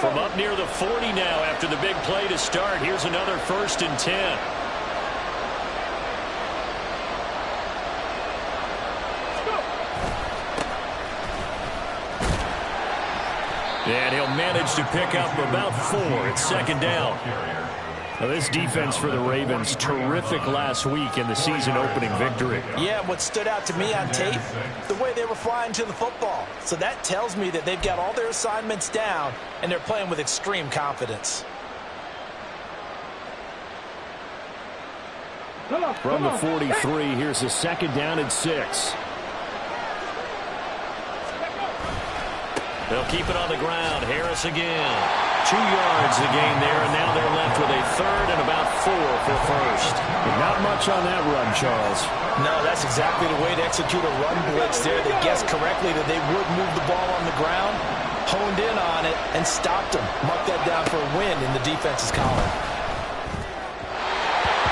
From up near the 40 now after the big play to start. Here's another 1st and 10. And he'll manage to pick up about 4 at 2nd down. Now, this defense for the Ravens, terrific last week in the season-opening victory. Yeah, what stood out to me on tape, the way they were flying to the football. So that tells me that they've got all their assignments down, and they're playing with extreme confidence. From the 43, here's a 2nd down and 6. They'll keep it on the ground. Harris again. 2 yards a gain there, and now they're left with a 3rd and about 4 for 1st. Not much on that run, Charles. No, that's exactly the way to execute a run blitz there. They guessed correctly that they would move the ball on the ground, honed in on it, and stopped them. Mark that down for a win in the defense's column.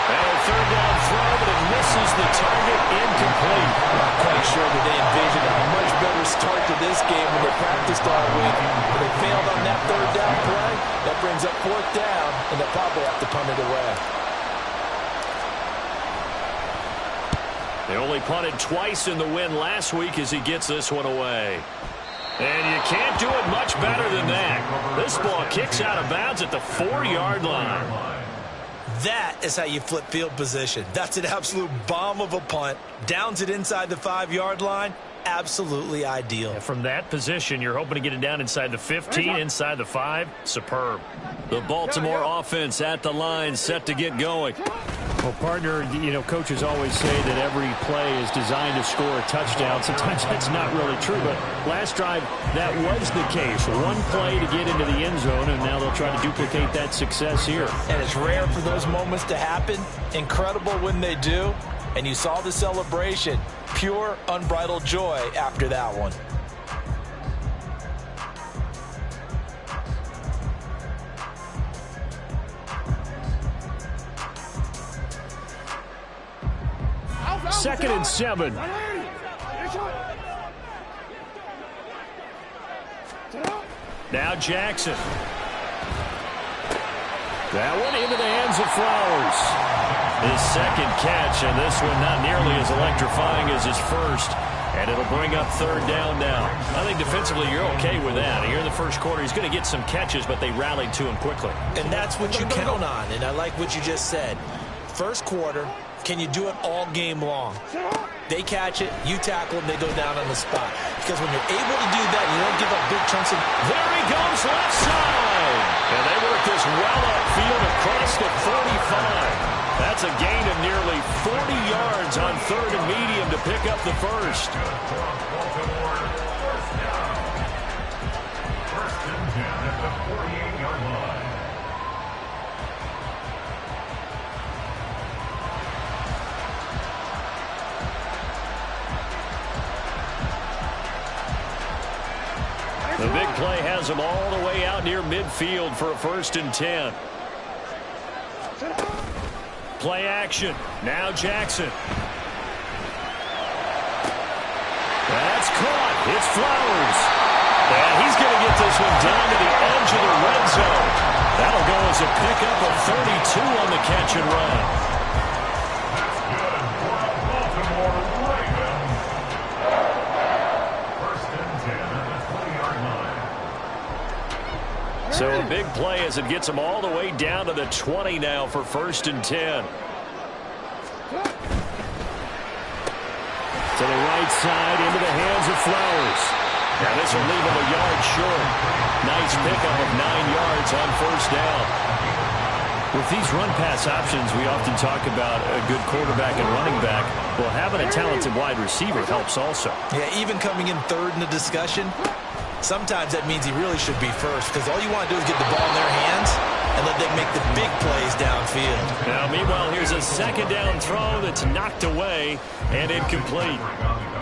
And a 3rd down throw, but it misses the target. Incomplete. Not quite sure that they envisioned a much better start to this game when they practiced all week. But they failed on that 3rd down play. That brings up 4th down, and they'll probably have to punt it away. They only punted twice in the win last week as he gets this one away. And you can't do it much better than that. This ball kicks out of bounds at the 4-yard line. That is how you flip field position. That's an absolute bomb of a punt. Downs it inside the 5-yard line. Absolutely ideal. And from that position, you're hoping to get it down inside the 15, inside the 5. Superb. The Baltimore offense at the line, set to get going. Well, partner, you know, coaches always say that every play is designed to score a touchdown. Sometimes that's not really true, but last drive, that was the case. One play to get into the end zone, and now they'll try to duplicate that success here. And it's rare for those moments to happen. Incredible when they do. And you saw the celebration. Pure, unbridled joy after that one. Second and 7. Now Jackson. That one into the hands of Flowers. His 2nd catch, and this one not nearly as electrifying as his 1st. And it'll bring up 3rd down now. I think defensively you're okay with that. Here in the 1st quarter, he's going to get some catches, but they rallied to him quickly. And that's what you count on, and I like what you just said. 1st quarter, can you do it all game long? They catch it, you tackle them, they go down on the spot. Because when you're able to do that, you don't give up big chunks of... There he goes, left side! And they work this well upfield across the 45. That's a gain of nearly 40 yards on 3rd and medium to pick up the 1st. The big play has him all the way out near midfield for a 1st and 10. Play action. Now Jackson. That's caught. It's Flowers. And he's going to get this one down to the edge of the red zone. That'll go as a pickup of 32 on the catch and run. So a big play as it gets them all the way down to the 20 now for 1st and 10. To the right side, into the hands of Flowers. Now this will leave him a yard short. Nice pickup of 9 yards on 1st down. With these run-pass options, we often talk about a good quarterback and running back. Well, having a talented wide receiver helps also. Yeah, even coming in 3rd in the discussion, sometimes that means he really should be 1st, because all you want to do is get the ball in their hands and let them make the big plays downfield. Now, meanwhile, here's a 2nd down throw that's knocked away and incomplete.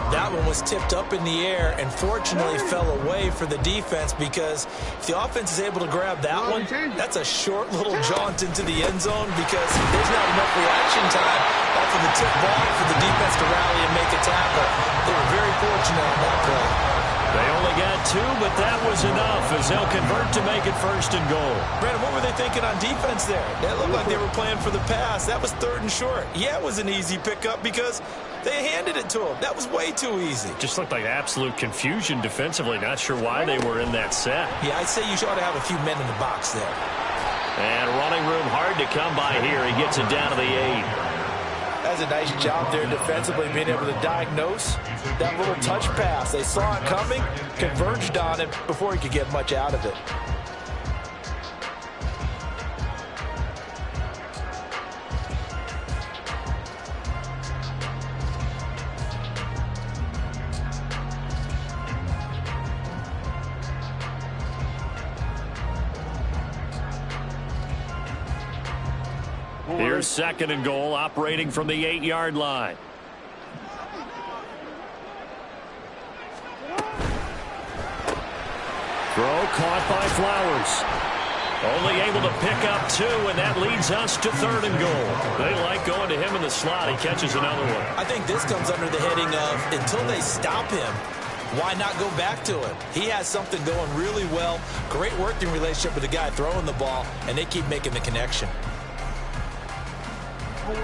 That one was tipped up in the air and fortunately fell away for the defense, because if the offense is able to grab that one, that's a short little jaunt into the end zone, because there's not enough reaction time off of the tip ball for the defense to rally and make a tackle. They were very fortunate on that play. They only got two, but that was enough as they'll convert to make it 1st and goal. Brandon, what were they thinking on defense there? That looked like they were playing for the pass. That was 3rd and short. Yeah, it was an easy pickup because they handed it to him. That was way too easy. Just looked like absolute confusion defensively. Not sure why they were in that set. Yeah, I'd say you ought to have a few men in the box there. And running room hard to come by here. He gets it down to the 8. That's a nice job there defensively, being able to diagnose that little touch pass. They saw it coming, converged on it before he could get much out of it. Here's 2nd and goal, operating from the 8-yard line. Throw caught by Flowers. Only able to pick up 2, and that leads us to 3rd and goal. They like going to him in the slot. He catches another one. I think this comes under the heading of until they stop him, why not go back to him? He has something going really well. Great working relationship with the guy throwing the ball, and they keep making the connection.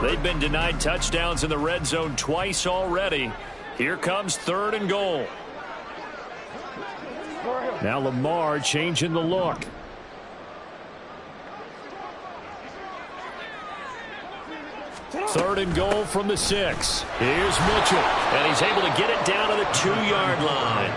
They've been denied touchdowns in the red zone twice already. Here comes 3rd and goal. Now Lamar changing the look. Third and goal from the 6. Here's Mitchell, and he's able to get it down to the 2-yard line.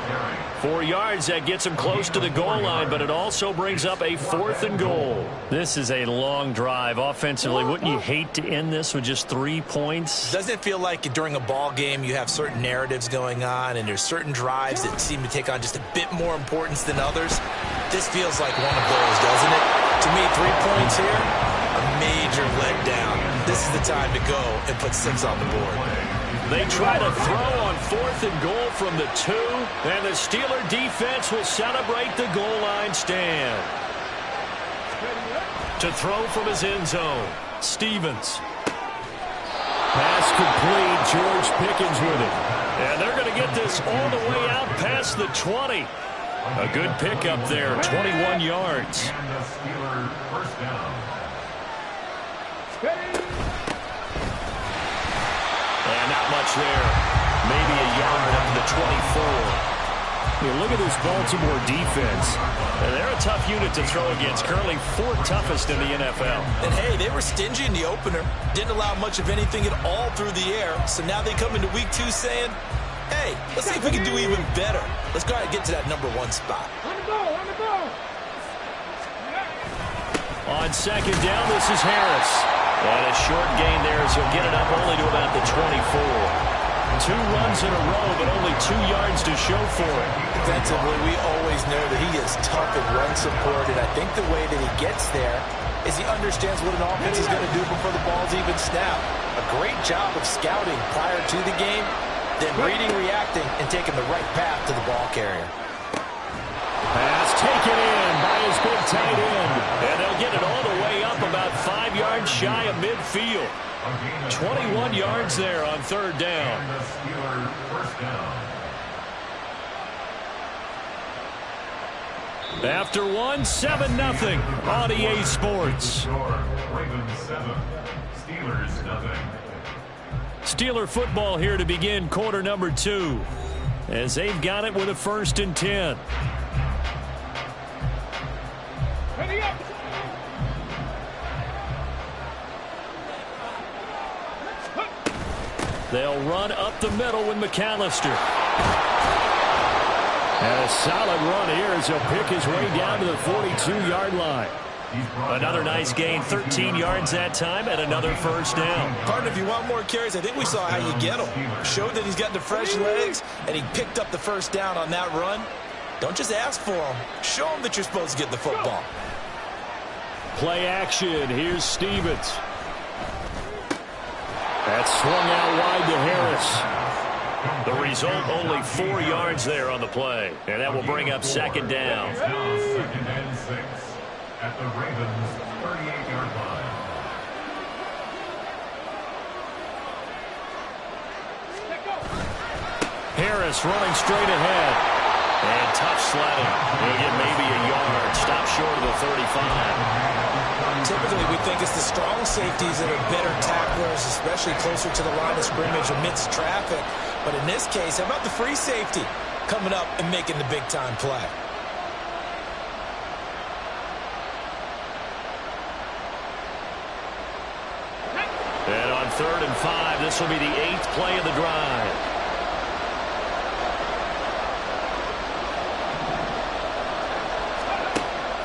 4 yards, that gets him close to the goal line, but it also brings up a 4th and goal. This is a long drive offensively. Wouldn't you hate to end this with just 3 points? Doesn't it feel like during a ball game you have certain narratives going on and there's certain drives that seem to take on just a bit more importance than others? This feels like one of those, doesn't it? To me, 3 points here, a major letdown. This is the time to go and put 6 on the board. They try to throw on 4th and goal from the 2, and the Steeler defense will celebrate the goal line stand. To throw from his end zone, Stevens. Pass complete, George Pickens with it. And they're going to get this all the way out past the 20. A good pickup there, 21 yards. And not much there. Maybe a yard up to the 24. Look at this Baltimore defense. And they're a tough unit to throw against. Currently 4th toughest in the NFL. And hey, they were stingy in the opener. Didn't allow much of anything at all through the air. So now they come into week 2 saying, hey, let's see if we can do even better. Let's go ahead and get to that number 1 spot. On 2nd down, this is Harris. And a short gain there as he'll get it up only to about the 24. 2 runs in a row, but only 2 yards to show for it. Defensively, we always know that he is tough in run support, and I think the way that he gets there is he understands what an offense is going to do before the ball's even snapped. A great job of scouting prior to the game, then reading, reacting, and taking the right path to the ball carrier. Pass taken in by his big tight end. And they'll get it all the way up about 5 yards shy of midfield. 21 yards there on 3rd down. After 1, 7-0 on EA Sports. Ravens 7, Steelers nothing. Steeler football here to begin quarter number 2. As they've got it with a 1st and 10. Ready up. They'll run up the middle with McAllister. And a solid run here as he'll pick his way down to the 42-yard line. Another nice gain, 13 yards that time, and another 1st down. Partner, if you want more carries, I think we saw how you get him. Showed that he's got the fresh legs, and he picked up the 1st down on that run. Don't just ask for him. Show him that you're supposed to get the football. Play action. Here's Stevens. That swung out wide to Harris. The result, only 4 yards there on the play. And that will bring up 2nd down. Now 2nd and 6 at the Ravens 38-yard line. Harris running straight ahead. And tough sledding. He'll get maybe a yard. Stop short of the 35. Typically, we think it's the strong safeties that are better tacklers, especially closer to the line of scrimmage amidst traffic. But in this case, how about the free safety coming up and making the big-time play? And on 3rd and 5, this will be the 8th play of the drive.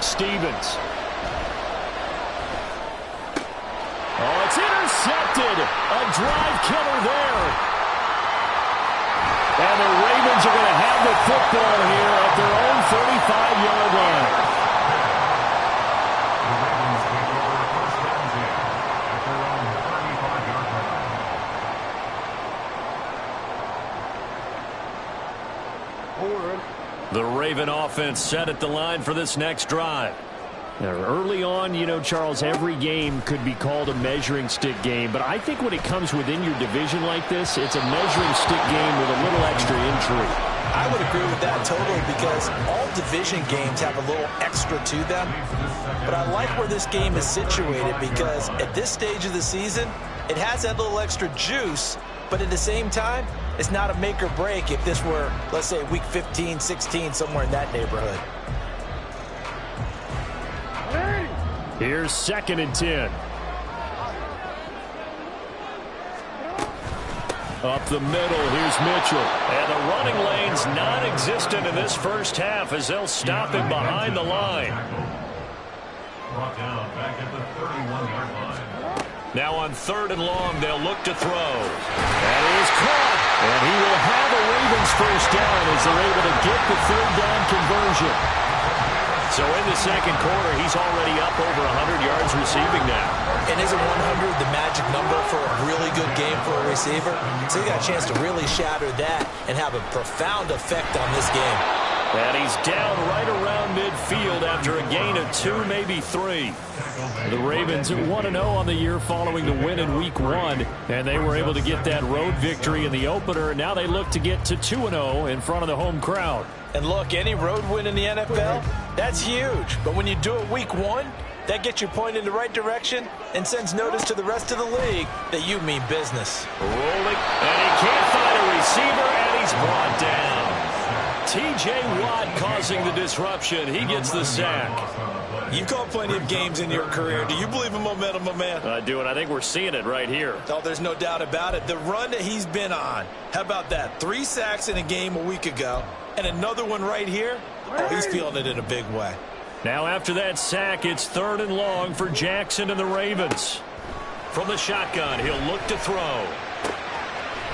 Stevens. Oh, it's intercepted. A drive killer there. And the Ravens are going to have the football here at their own 35-yard line. The Ravens take over first down here at their own 35-yard line. The Raven offense set at the line for this next drive. Now, early on, you know, Charles, every game could be called a measuring stick game. But I think when it comes within your division like this, it's a measuring stick game with a little extra intrigue. I would agree with that totally because all division games have a little extra to them. But I like where this game is situated because at this stage of the season, it has that little extra juice. But at the same time, it's not a make or break if this were, let's say, week 15, 16, somewhere in that neighborhood. Here's 2nd and 10. Up the middle, here's Mitchell. And the running lane's non-existent in this first half as they'll stop him behind the line. Brought down back at the 31-yard line. Now on 3rd and long, they'll look to throw. That is caught. And he will have a Ravens first down as they're able to get the 3rd down conversion. So in the second quarter, he's already up over 100 yards receiving now. And isn't 100 the magic number for a really good game for a receiver? So he got a chance to really shatter that and have a profound effect on this game. And he's down right around midfield after a gain of 2, maybe 3. The Ravens 1-0 on the year following the win in Week 1, and they were able to get that road victory in the opener. Now they look to get to 2-0 in front of the home crowd. And look, any road win in the NFL, that's huge. But when you do it Week 1, that gets you pointed in the right direction and sends notice to the rest of the league that you mean business. Rolling, and he can't find a receiver, and he's brought down. T.J. Watt causing the disruption. He gets the sack. You've called plenty of games in your career. Do you believe in momentum, my man? I do, and I think we're seeing it right here. Oh, there's no doubt about it. The run that he's been on, how about that? 3 sacks in a game a week ago, and another one right here. Oh, he's feeling it in a big way. Now after that sack, it's 3rd and long for Jackson and the Ravens. From the shotgun, he'll look to throw.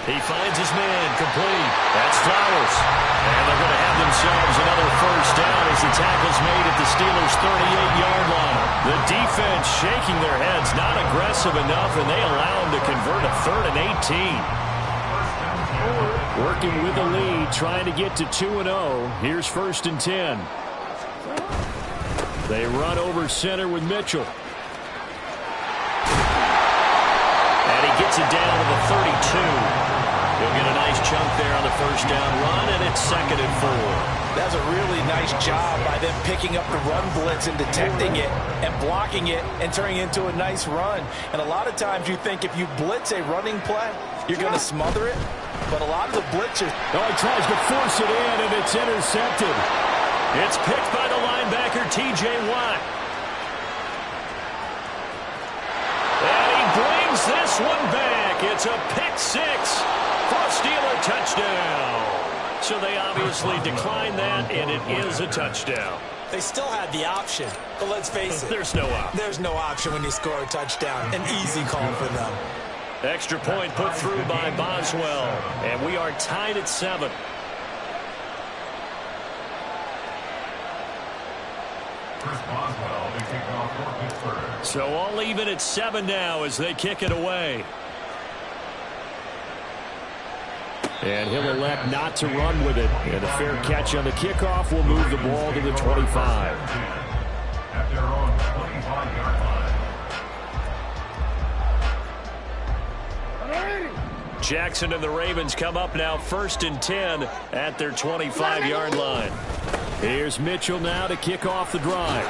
He finds his man complete. That's Flowers. And they're going to have themselves another first down as the tackle's made at the Steelers' 38-yard line. The defense shaking their heads, not aggressive enough, and they allow him to convert a 3rd and 18. Working with the lead, trying to get to 2-0. Here's 1st and 10. They run over center with Mitchell. And he gets it down to the 32. He'll get a nice chunk there on the first down run, and it's 2nd and 4. That's a really nice job by them picking up the run blitz and detecting it and blocking it and turning it into a nice run. And a lot of times you think if you blitz a running play, you're going to smother it. But a lot of the blitzers... Oh, he tries to force it in, and it's intercepted. It's picked by the linebacker, T.J. Watt. And he brings this one back. It's a pick 6 for a Steeler touchdown. So they obviously declined that, and it is a touchdown. They still had the option, but let's face it. There's no option. There's no option when you score a touchdown. An easy call for them. Extra point put through by Boswell, and we are tied at 7. Chris Boswell, they kick off for Pittsburgh. So all even at 7 now as they kick it away. And he'll elect not to run with it. And a fair catch on the kickoff will move the ball to the 25. At their own 25-yard line. Jackson and the Ravens come up now 1st and 10 at their 25-yard line. Here's Mitchell now to kick off the drive.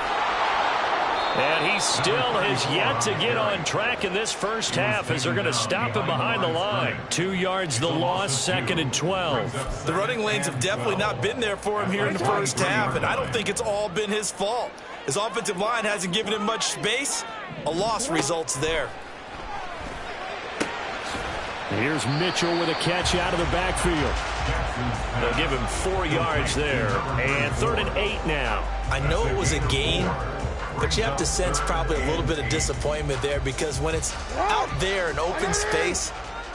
And he still has yet to get on track in this first half as they're going to stop him behind the line. 2 yards the loss, 2nd and 12. The running lanes have definitely not been there for him here in the first half, and I don't think it's all been his fault. His offensive line hasn't given him much space. A loss results there. Here's Mitchell with a catch out of the backfield. They'll give him 4 yards there. And 3rd and 8 now. I know it was a gain, but you have to sense probably a little bit of disappointment there because when it's out there in open space,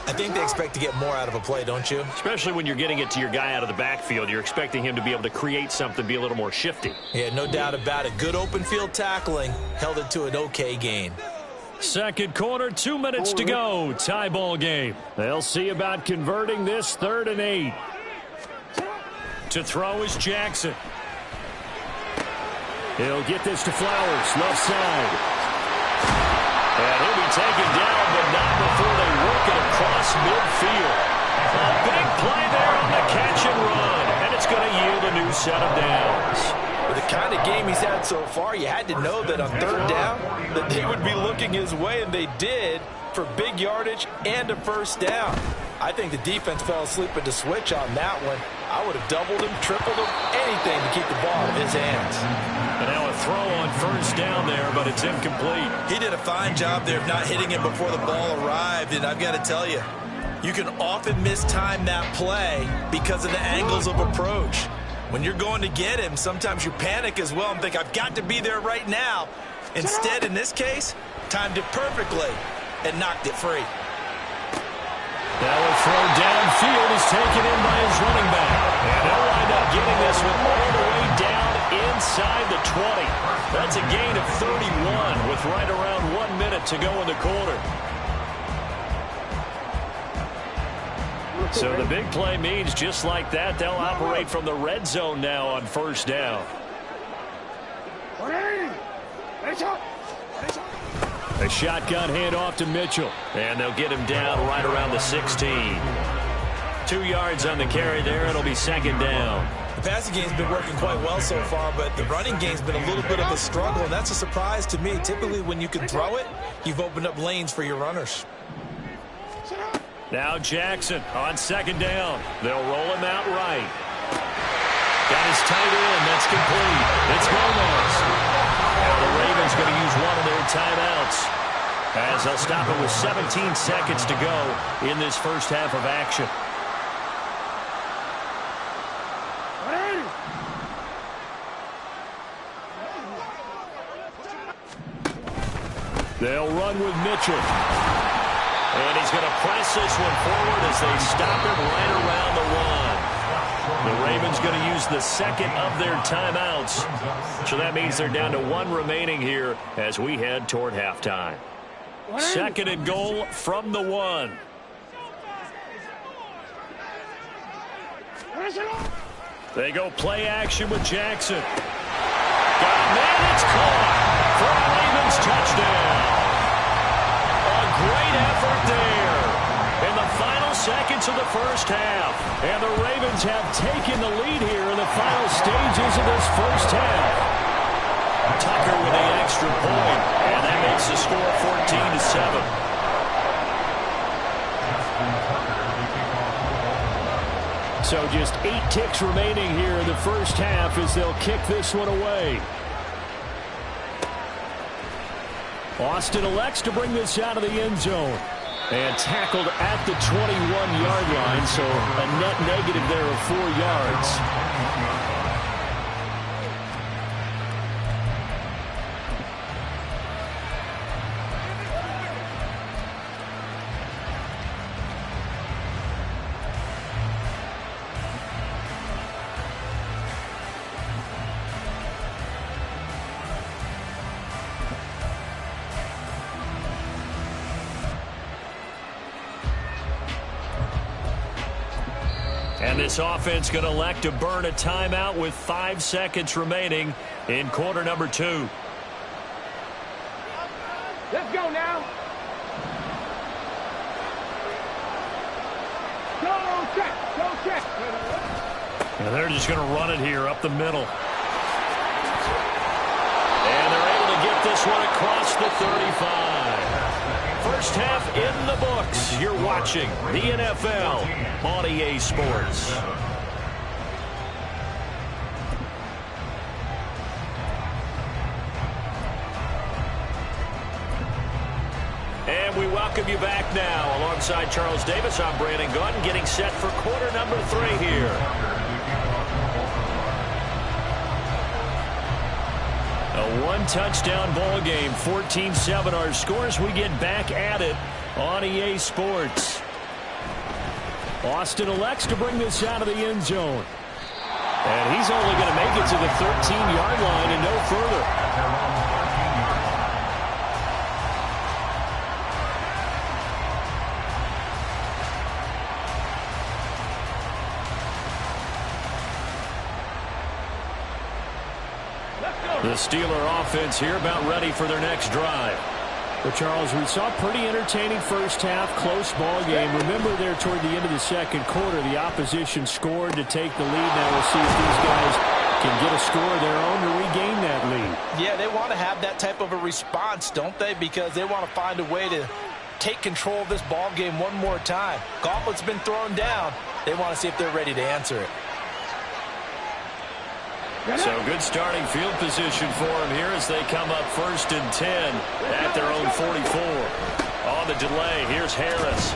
I think they expect to get more out of a play, don't you? Especially when you're getting it to your guy out of the backfield. You're expecting him to be able to create something, be a little more shifty. Yeah, no doubt about it. Good open field tackling held it to an okay gain. Second quarter, 2 minutes to go. Tie ball game. They'll see about converting this 3rd and 8. To throw is Jackson. He'll get this to Flowers, left side. And he'll be taken down, but not before they work it across midfield. A big play there on the catch and run, and it's going to yield a new set of downs. With the kind of game he's had so far, you had to know that on 3rd down that they would be looking his way, and they did for big yardage and a first down. I think the defense fell asleep at the switch on that one. I would have doubled him, tripled him, anything to keep the ball out of his hands. And now a throw on first down there, but it's incomplete. He did a fine job there of not hitting him before the ball arrived, and I've got to tell you, you can often mistime that play because of the angles of approach. When you're going to get him, sometimes you panic as well and think, I've got to be there right now. Instead, in this case, timed it perfectly and knocked it free. Now a throw downfield is taken in by his running back. And they'll wind up getting this one all the way down inside the 20. That's a gain of 31 with right around 1 minute to go in the quarter. So the big play means just like that, they'll operate from the red zone now on first down. A shotgun handoff to Mitchell. And they'll get him down right around the 16. 2 yards on the carry there. It'll be 2nd down. The passing game's been working quite well so far, but the running game's been a little bit of a struggle, and that's a surprise to me. Typically, when you can throw it, you've opened up lanes for your runners. Now Jackson on 2nd down. They'll roll him out right. Got his tight end. That's complete. It's Gomez. Now the Ravens going to use one of their timeouts as they'll stop it with 17 seconds to go in this first half of action. They'll run with Mitchell. And he's going to press this one forward as they stop him right around the 1. The Ravens going to use the 2nd of their timeouts. So that means they're down to 1 remaining here as we head toward halftime. 2nd and goal from the 1. They go play action with Jackson. Got a man, it's caught for a Ravens touchdown. Great effort there in the final seconds of the first half. And the Ravens have taken the lead here in the final stages of this first half. Tucker with the extra point, and that makes the score 14-7. So just 8 ticks remaining here in the first half as they'll kick this one away. Austin elects to bring this out of the end zone. And tackled at the 21-yard line, so a net negative there of 4 yards. And this offense going to elect to burn a timeout with 5 seconds remaining in quarter number 2. Let's go now. And they're just going to run it here up the middle. And they're able to get this one across the 35. First half in the books. You're watching the NFL on EA Sports. And we welcome you back now. Alongside Charles Davis, I'm Brandon Gunn, getting set for quarter number 3 here. A one-touchdown ball game, 14-7 our scores. We get back at it on EA Sports. Austin elects to bring this out of the end zone. And he's only going to make it to the 13-yard line and no further. The Steeler offense here about ready for their next drive. Well, Charles, we saw a pretty entertaining first half, close ball game. Remember there toward the end of the second quarter, the opposition scored to take the lead. Now we'll see if these guys can get a score of their own to regain that lead. Yeah, they want to have that type of a response, don't they? Because they want to find a way to take control of this ball game one more time. Gauntlet's been thrown down. They want to see if they're ready to answer it. So good starting field position for them here as they come up 1st and 10 at their own 44. On the delay, here's Harris.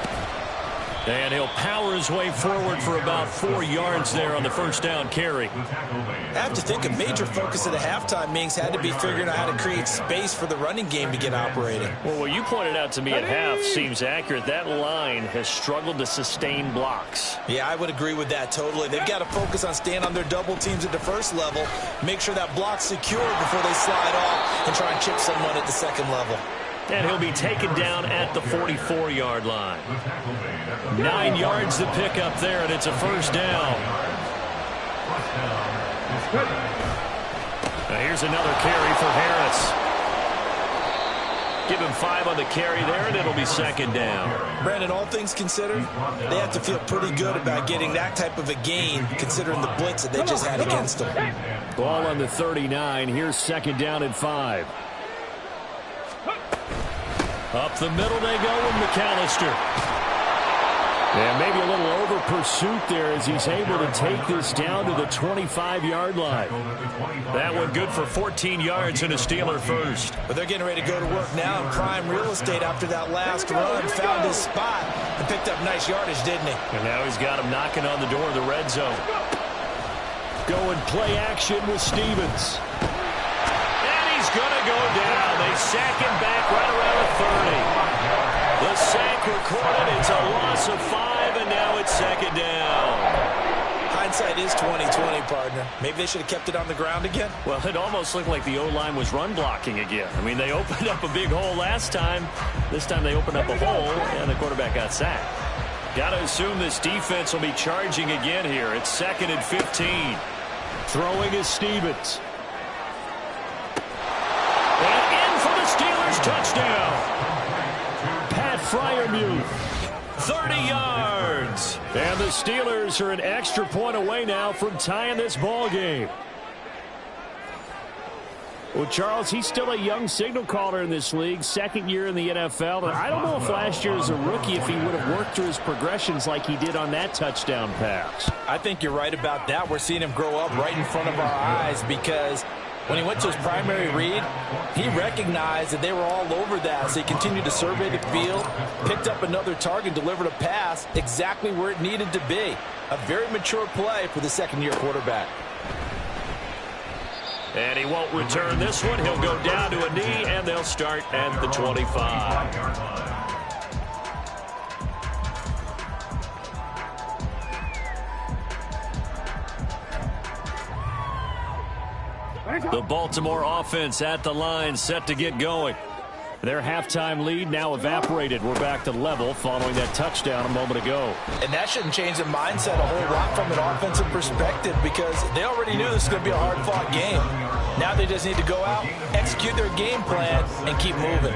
And he'll power his way forward for about 4 yards there on the first down carry. I have to think a major focus of the halftime meetings had to be figuring out how to create space for the running game to get operating. Well, what you pointed out to me at half seems accurate. That line has struggled to sustain blocks. Yeah, I would agree with that totally. They've got to focus on staying on their double teams at the first level, make sure that block's secure before they slide off and try and chip someone at the second level. And he'll be taken down at the 44-yard line. 9 yards to pick up there, and it's a first down. Now here's another carry for Harris. Give him 5 on the carry there, and it'll be second down. Brandon, all things considered, they have to feel pretty good about getting that type of a gain, considering the blitz that they just had against them. Ball on the 39. Here's second down and 5. Up the middle they go with McAllister. And maybe a little over pursuit there as he's able to take this down to the 25-yard line. That one good for 14 yards and a Steeler first. But they're getting ready to go to work now in prime real estate after that last run. Found his spot and picked up nice yardage, didn't he? And now he's got him knocking on the door of the red zone. Going play action with Stevens. He's going to go down. They sack him back right around the 30. The sack recorded. It's a loss of 5, and now it's second down. Hindsight is 20/20, partner. Maybe they should have kept it on the ground again. Well, it almost looked like the O-line was run blocking again. I mean, they opened up a big hole last time. This time they opened up a hole, and the quarterback got sacked. Got to assume this defense will be charging again here. It's 2nd and 15. Throwing is Stevens. Touchdown. Pat Freiermuth. 30 yards. And the Steelers are an extra point away now from tying this ball game. Well, Charles, he's still a young signal caller in this league, 2nd year in the NFL. And I don't know if last year as a rookie if he would have worked through his progressions like he did on that touchdown pass. I think you're right about that. We're seeing him grow up right in front of our eyes because when he went to his primary read, he recognized that they were all over that, so he continued to survey the field, picked up another target, delivered a pass exactly where it needed to be. A very mature play for the second-year quarterback. And he won't return this one. He'll go down to a knee, and they'll start at the 25. The Baltimore offense at the line, set to get going. Their halftime lead now evaporated. We're back to level following that touchdown a moment ago. And that shouldn't change the mindset a whole lot from an offensive perspective because they already knew this was going to be a hard-fought game. Now they just need to go out, execute their game plan, and keep moving.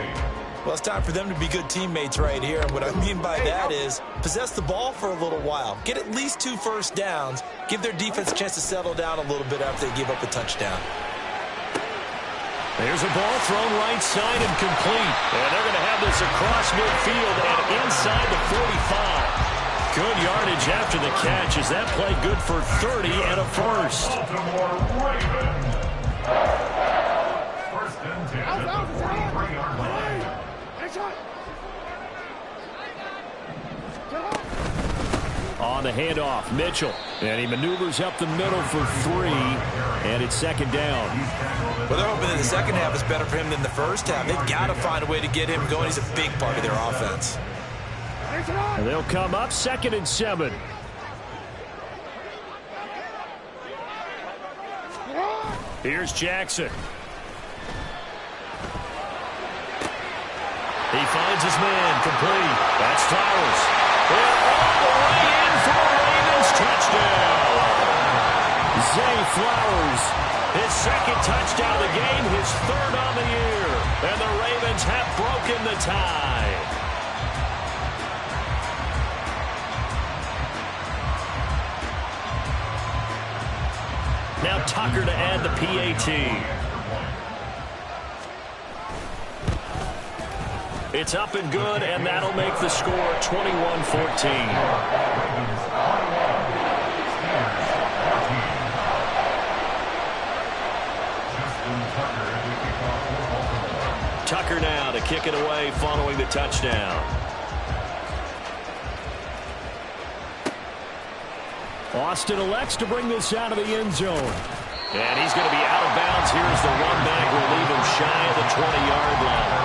Well, it's time for them to be good teammates right here. And what I mean by that is possess the ball for a little while. Get at least 2 first downs. Give their defense a chance to settle down a little bit after they give up a touchdown. There's a ball thrown right side and complete. And they're going to have this across midfield and inside the 45. Good yardage after the catch. Is that play good for 30 and a first? Baltimore Ravens. First and 10 at the 43-yard line. On the handoff, Mitchell. And he maneuvers up the middle for 3. And it's second down. Well, they're hoping that the second half is better for him than the first half. They've got to find a way to get him going. He's a big part of their offense. And they'll come up 2nd and 7. Here's Jackson. He finds his man, complete. That's Flowers. And all the way in for a Ravens touchdown. Zay Flowers. His second touchdown of the game, his 3rd on the year. And the Ravens have broken the tie. Now Tucker to add the PAT. It's up and good, and that'll make the score 21-14. Tucker now to kick it away following the touchdown. Austin elects to bring this out of the end zone. And he's going to be out of bounds. Here's the run back. We'll leave him shy of the 20-yard line.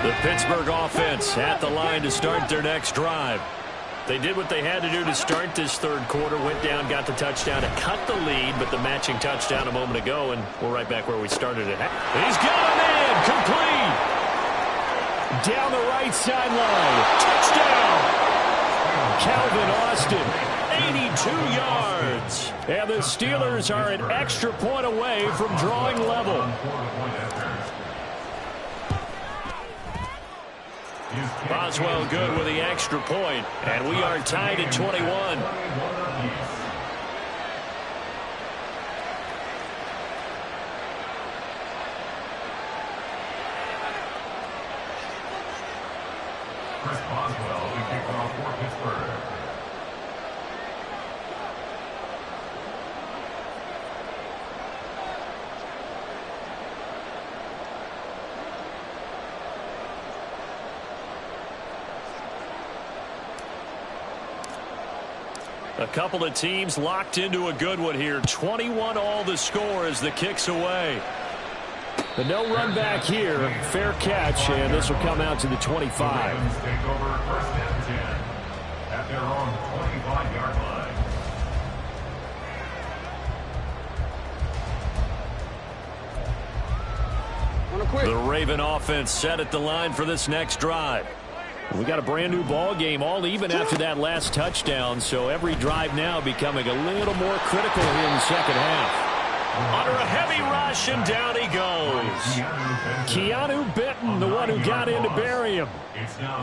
The Pittsburgh offense at the line to start their next drive. They did what they had to do to start this 3rd quarter, went down, got the touchdown to cut the lead, but the matching touchdown a moment ago, and we're right back where we started it. He's got a man, complete! Down the right sideline. Touchdown! Calvin Austin, 82 yards. And the Steelers are an extra point away from drawing level. Boswell good with the extra point, and we are tied at 21. Chris Boswell will kick off for Pittsburgh. A couple of teams locked into a good one here. 21 all the score as the kick's away. But no run back here. Fair catch, and this will come out to the 25. Ravens take over first and 10 at their own 25-yard line. The Raven offense set at the line for this next drive. We got a brand new ball game, all even after that last touchdown, so every drive now becoming a little more critical here in the second half. Under a heavy rush, and down he goes. Keanu Benton, the one who got in to bury him.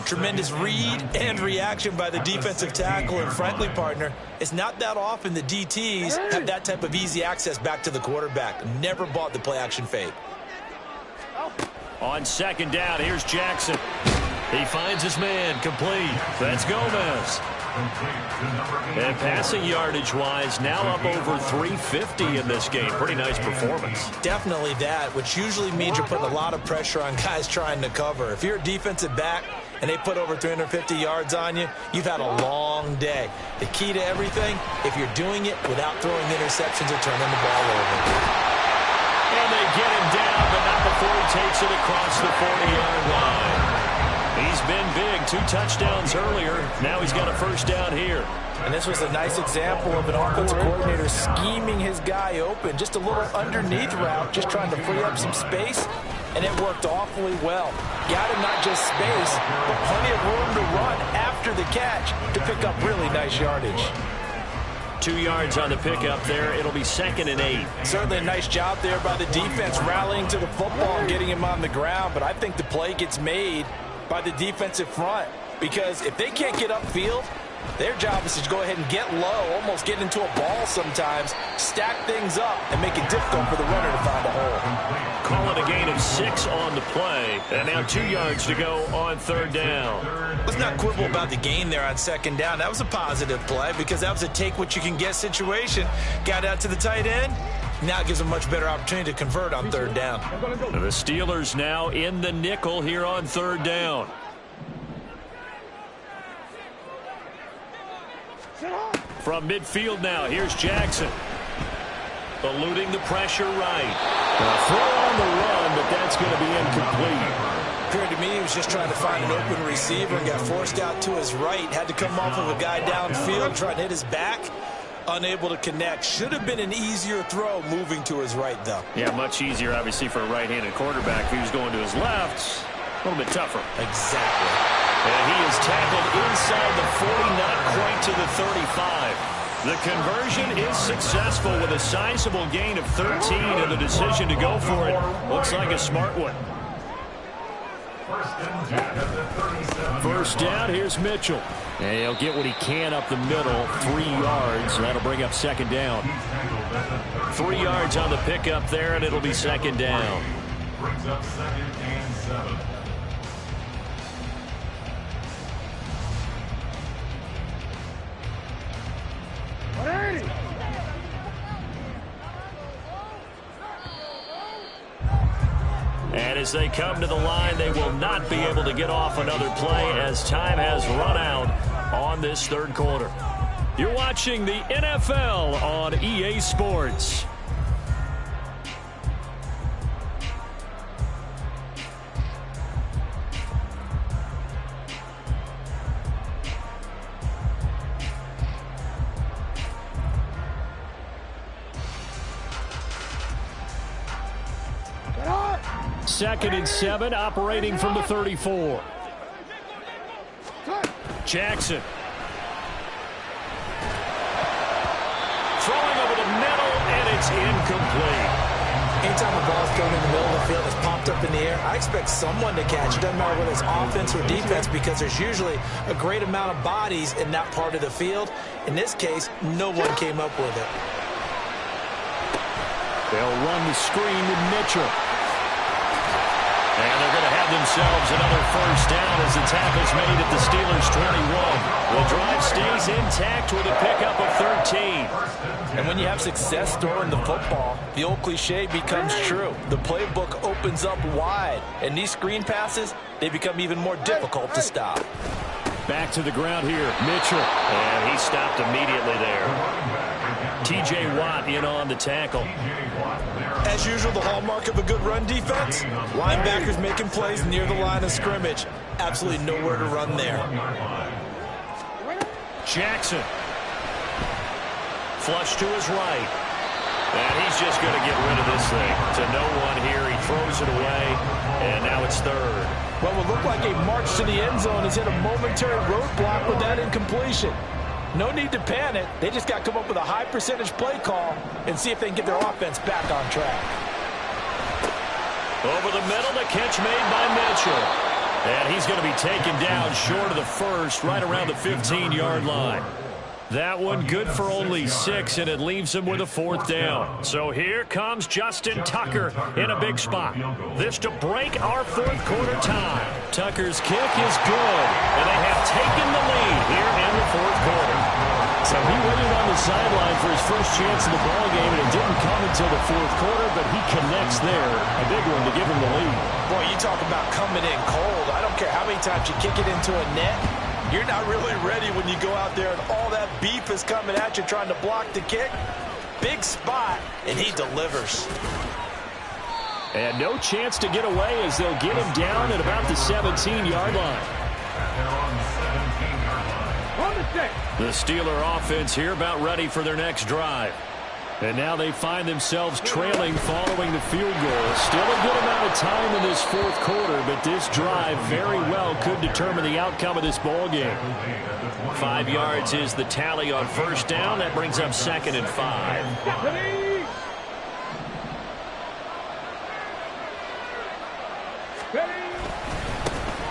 Tremendous read and reaction by the defensive tackle, and frankly, partner, it's not that often the DTs have that type of easy access back to the quarterback. Never bought the play-action fake. On second down, here's Jackson. He finds his man, complete. That's Gomez. And passing yardage-wise, now up over 350 in this game. Pretty nice performance. Definitely that, which usually means you're putting a lot of pressure on guys trying to cover. If you're a defensive back and they put over 350 yards on you, you've had a long day. The key to everything, if you're doing it without throwing interceptions or turning the ball over. And they get him down, but not before he takes it across the 40-yard line. He's been big, 2 touchdowns earlier. Now he's got a first down here. And this was a nice example of an offensive coordinator scheming his guy open. Just a little underneath route, just trying to free up some space, and it worked awfully well. Got him not just space, but plenty of room to run after after the catch to pick up really nice yardage. 2 yards on the pickup there. It'll be 2nd and 8. Certainly a nice job there by the defense rallying to the football and getting him on the ground. But I think the play gets made by the defensive front, because if they can't get upfield, their job is to go ahead and get low, almost get into a ball sometimes, stack things up, and make it difficult for the runner to find a hole. Call it a gain of 6 on the play. And now 2 yards to go on 3rd down. Let's not quibble about the gain there on 2nd down. That was a positive play because that was a take-what-you-can-get situation. Got out to the tight end. Now it gives a much better opportunity to convert on 3rd down. The Steelers now in the nickel here on 3rd down. From midfield now, here's Jackson. Eluding the pressure right. Throw on the run, but that's going to be incomplete. Appeared to me he was just trying to find an open receiver and got forced out to his right. Had to come off of a guy downfield, trying to hit his back. Unable to connect. Should have been an easier throw moving to his right, though. Yeah, much easier, obviously, for a right-handed quarterback. If he was going to his left, a little bit tougher. Exactly. And he is tackled inside the 40, not quite to the 35. The conversion is successful with a sizable gain of 13, and the decision to go for it looks like a smart one. First down, here's Mitchell. And he'll get what he can up the middle, 3 yards. That'll bring up 2nd down. 3 yards on the pickup there, and it'll be 2nd down. Brings up 2nd and 7. And as they come to the line, they will not be able to get off another play as time has run out on this 3rd quarter. You're watching the NFL on EA Sports. Second and 7, operating from the 34. Jackson. Throwing over the middle, and it's incomplete. Anytime a ball's thrown in the middle of the field, it's popped up in the air, I expect someone to catch it. Doesn't matter whether it's offense or defense, because there's usually a great amount of bodies in that part of the field. In this case, no one came up with it. They'll run the screen with Mitchell. And they're going to have themselves another first down as the tackle's made at the Steelers' 21. The drive stays intact with a pickup of 13. And when you have success throwing the football, the old cliche becomes true. The playbook opens up wide, and these screen passes, they become even more difficult to stop. Back to the ground here, Mitchell. And he stopped immediately there. T.J. Watt in on the tackle. As usual, the hallmark of a good run defense, linebackers making plays near the line of scrimmage. Absolutely nowhere to run there. Jackson. Flush to his right. And he's just going to get rid of this thing. To no one here. He throws it away. And now it's 3rd. What would look like a march to the end zone has hit a momentary roadblock with that incompletion. No need to panic. They just got to come up with a high percentage play call and see if they can get their offense back on track. Over the middle, the catch made by Mitchell. And he's going to be taken down short of the first, right around the 15-yard line. That one good for only 6, and it leaves him with a 4th down. So here comes Justin Tucker in a big spot. This to break our 4th quarter tie. Tucker's kick is good, and they have taken the lead here in the 4th quarter. So he waited on the sideline for his first chance in the ballgame, and it didn't come until the 4th quarter, but he connects there. A big one to give him the lead. Boy, you talk about coming in cold. I don't care how many times you kick it into a net. You're not really ready when you go out there and all that beef is coming at you trying to block the kick. Big spot, and he delivers. And no chance to get away as they'll get him down at about the 17-yard line. The Steeler offense here about ready for their next drive. And now they find themselves trailing following the field goal. Still a good amount of time in this fourth quarter, but this drive very well could determine the outcome of this ball game. 5 yards is the tally on first down. That brings up 2nd and 5. Ready? Ready?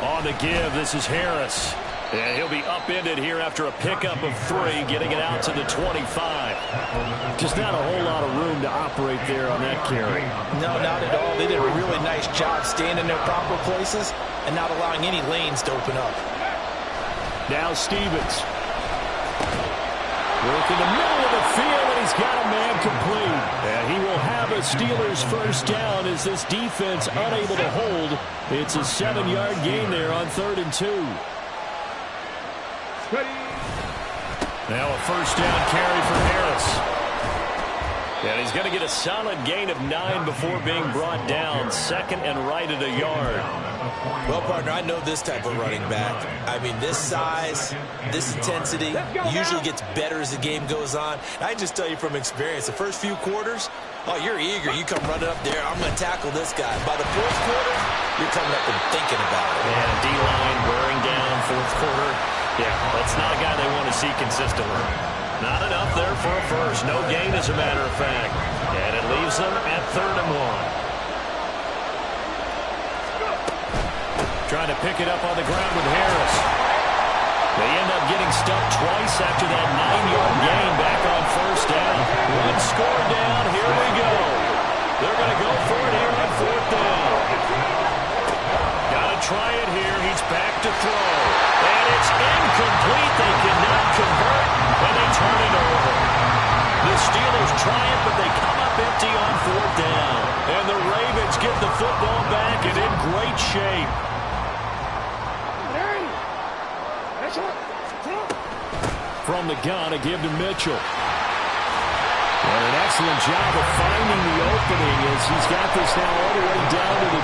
On the give, this is Harris. And he'll be upended here after a pickup of 3, getting it out to the 25. Just not a whole lot of room to operate there on that carry. No, not at all. They did a really nice job staying in their proper places and not allowing any lanes to open up. Now Stevens. Work in the middle of the field, and he's got a man complete. And he will have a Steelers first down as this defense unable to hold. It's a 7-yard gain there on 3rd and 2. Ready? Now a first down carry for Harris. And he's going to get a solid gain of 9 before being brought down. 2nd and right at a yard. Well, partner, I know this type of running back. I mean, this size, this intensity usually gets better as the game goes on. I just tell you from experience, the first few quarters, oh, you're eager. You come running up there, I'm going to tackle this guy. By the fourth quarter, you're coming up and thinking about it. And D-line wearing down fourth quarter. Yeah, that's not a guy they want to see consistently. Not enough there for a first. No gain, as a matter of fact. And it leaves them at 3rd and 1. Trying to pick it up on the ground with Harris. They end up getting stuffed twice after that 9-yard gain back on first down. One score down. Here we go. They're going to go for it here on 4th down. Got to try it here. He's back to throw. And it's incomplete. They cannot convert, and they turn it over. The Steelers try it, but they come up empty on 4th down. And the Ravens get the football back and in great shape. From the gun, a give to Mitchell. And an excellent job of finding the opening as he's got this now all the way down to the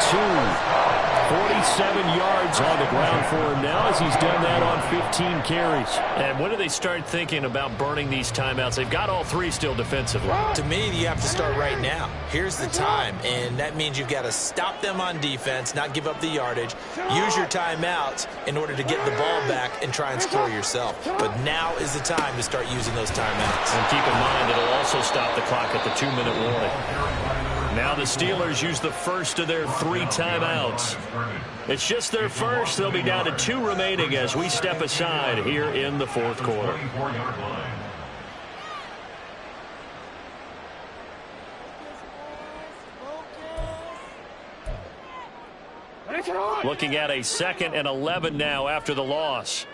22. 47 yards on the ground for him now as he's done that on 15 carries. And when do they start thinking about burning these timeouts? They've got all 3 still defensively. To me, you have to start right now. Here's the time, and that means you've got to stop them on defense, not give up the yardage, use your timeouts in order to get the ball back and try and score yourself. But now is the time to start using those timeouts. And keep in mind, it'll also stop the clock at the 2-minute warning. Now the Steelers use the first of their 3 timeouts. It's just their first. They'll be down to 2 remaining as we step aside here in the fourth quarter. Looking at a 2nd and 11 now after the loss.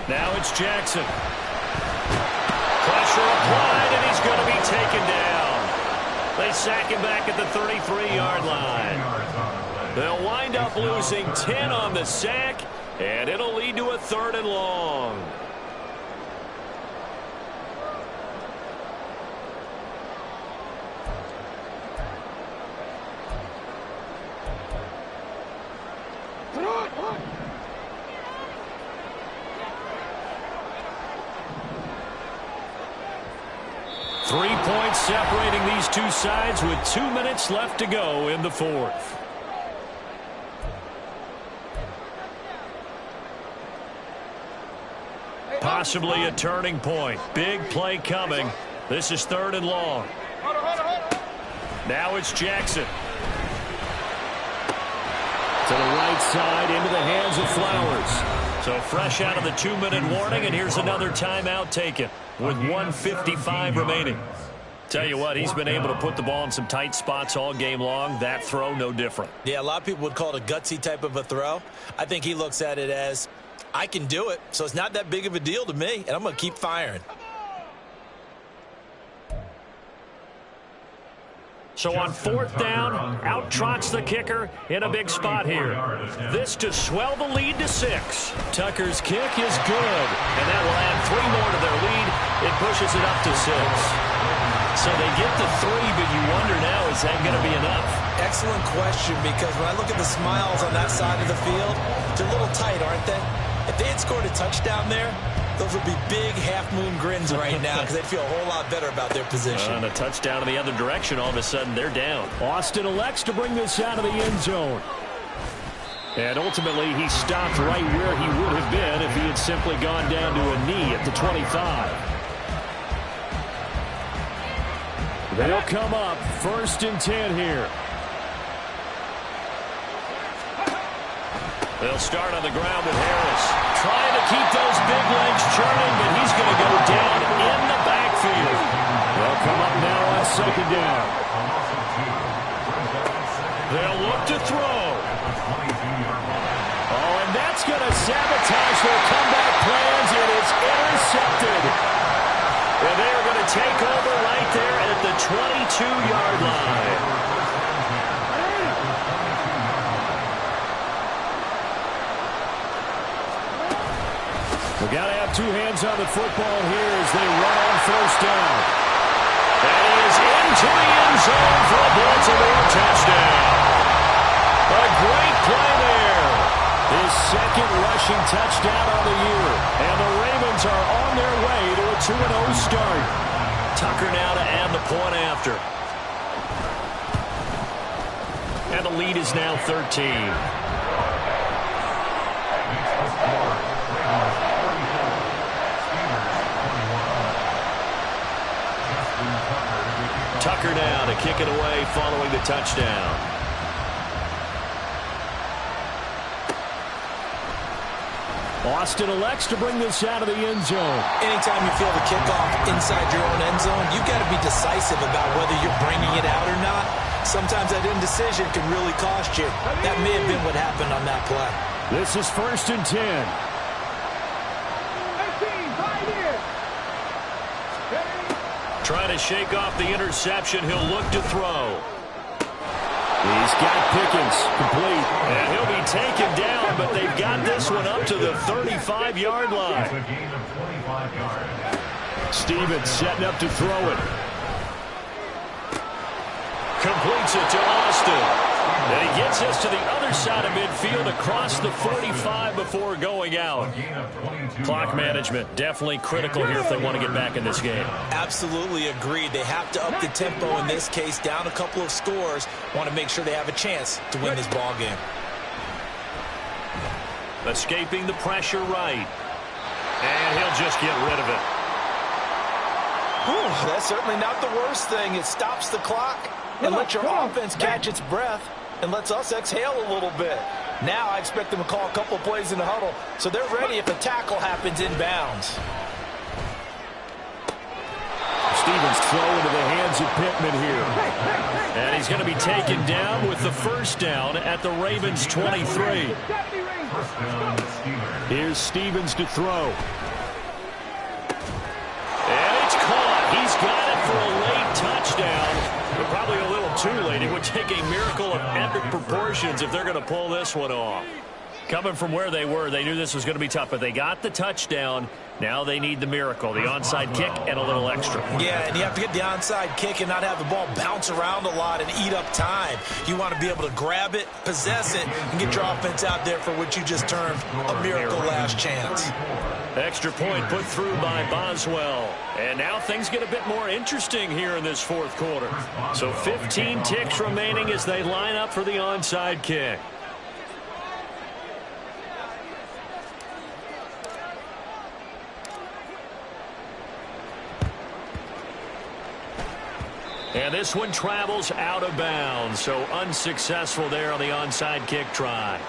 Now it's Jackson. Pressure applied, and he's going to be taken down. They sack him back at the 33-yard line. They'll wind up losing 10 on the sack, and it'll lead to a 3rd and long. Three points separating these two sides with 2 minutes left to go in the fourth. Possibly a turning point. Big play coming. This is 3rd and long. Now it's Jackson. To the right side, into the hands of Flowers. So fresh out of the 2-minute warning, and here's another timeout taken with 1:55 remaining. Tell you what, he's been able to put the ball in some tight spots all game long. That throw, no different. Yeah, a lot of people would call it a gutsy type of a throw. I think he looks at it as, I can do it, so it's not that big of a deal to me, and I'm going to keep firing. So on 4th down, out trots the kicker in a big spot here. This to swell the lead to 6. Tucker's kick is good. And that will add 3 more to their lead. It pushes it up to 6. So they get to 3, but you wonder now, is that going to be enough? Excellent question, because when I look at the smiles on that side of the field, they're a little tight, aren't they? If they had scored a touchdown there, Those would be big half-moon grins right now because they'd feel a whole lot better about their position. And a touchdown in the other direction, all of a sudden they're down. Austin elects to bring this out of the end zone. And ultimately, he stopped right where he would have been if he had simply gone down to a knee at the 25. They'll come up 1st and 10 here. They'll start on the ground with Harris. Trying to keep those big legs churning, but he's going to go down in the backfield. They'll come up now on 2nd down. They'll look to throw. Oh, and that's going to sabotage their comeback plans. It is intercepted. And they are going to take over right there at the 22-yard line. We've got to have two hands on the football here as they run on 1st down. That is into the end zone for a Baltimore touchdown. A great play there. His 2nd rushing touchdown on the year. And the Ravens are on their way to a 2-0 start. Tucker now to add the point after. And the lead is now 13. Tucker now to kick it away following the touchdown. Austin elects to bring this out of the end zone. Anytime you feel the kickoff inside your own end zone, you've got to be decisive about whether you're bringing it out or not. Sometimes that indecision can really cost you. That may have been what happened on that play. This is 1st and 10. 18, right here. Trying to shake off the interception. He'll look to throw. He's got Pickens complete. And he'll be taken down, but they've got this one up to the 35-yard line. It's a gain of 25 yards. Stevens setting up to throw it. Completes it to Austin. And he gets us to the other side of midfield across the 45 before going out. Clock management definitely critical here if they want to get back in this game. Absolutely agreed. They have to up the tempo in this case, down a couple of scores. Want to make sure they have a chance to win this ball game. Escaping the pressure right. And he'll just get rid of it. Whew, that's certainly not the worst thing. It stops the clock and lets your offense catch its breath and lets us exhale a little bit. Now I expect them to call a couple of plays in the huddle so they're ready if a tackle happens inbounds. Stevens throw into the hands of Pittman here. And he's going to be taken down with the 1st down at the Ravens 23. Here's Stevens to throw. And it's caught. He's got it for a late touchdown. But probably a little too late. It would take a miracle of epic proportions if they're going to pull this one off. Coming from where they were, they knew this was going to be tough, but they got the touchdown. Now they need the miracle, the onside kick and a little extra. Yeah, and you have to get the onside kick and not have the ball bounce around a lot and eat up time. You want to be able to grab it, possess it, and get your offense out there for what you just termed a miracle last chance. Extra point put through by Boswell. And now things get a bit more interesting here in this 4th quarter. So 15 ticks remaining as they line up for the onside kick. And this one travels out of bounds, so unsuccessful there on the onside kick try.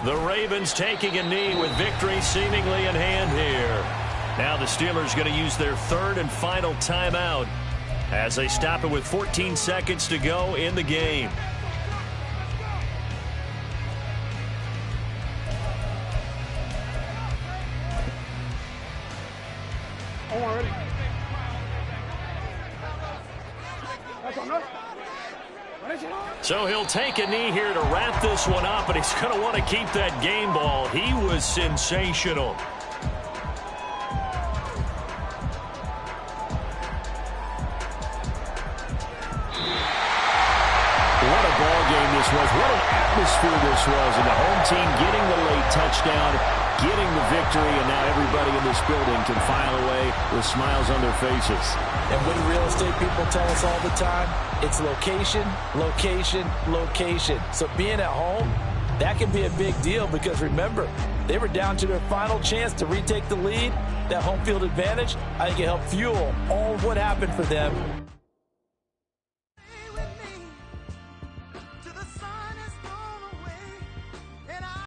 The Ravens taking a knee with victory seemingly in hand here. Now the Steelers going to use their 3rd and final timeout as they stop it with 14 seconds to go in the game. So he'll take a knee here to wrap this one up, and he's going to want to keep that game ball. He was sensational. atmosphere this was, and the home team getting the late touchdown, getting the victory, and now everybody in this building can file away with smiles on their faces. And what do real estate people tell us all the time? It's location, location, location. So being at home, that can be a big deal because remember, they were down to their final chance to retake the lead. That home field advantage, I think it helped fuel all of what happened for them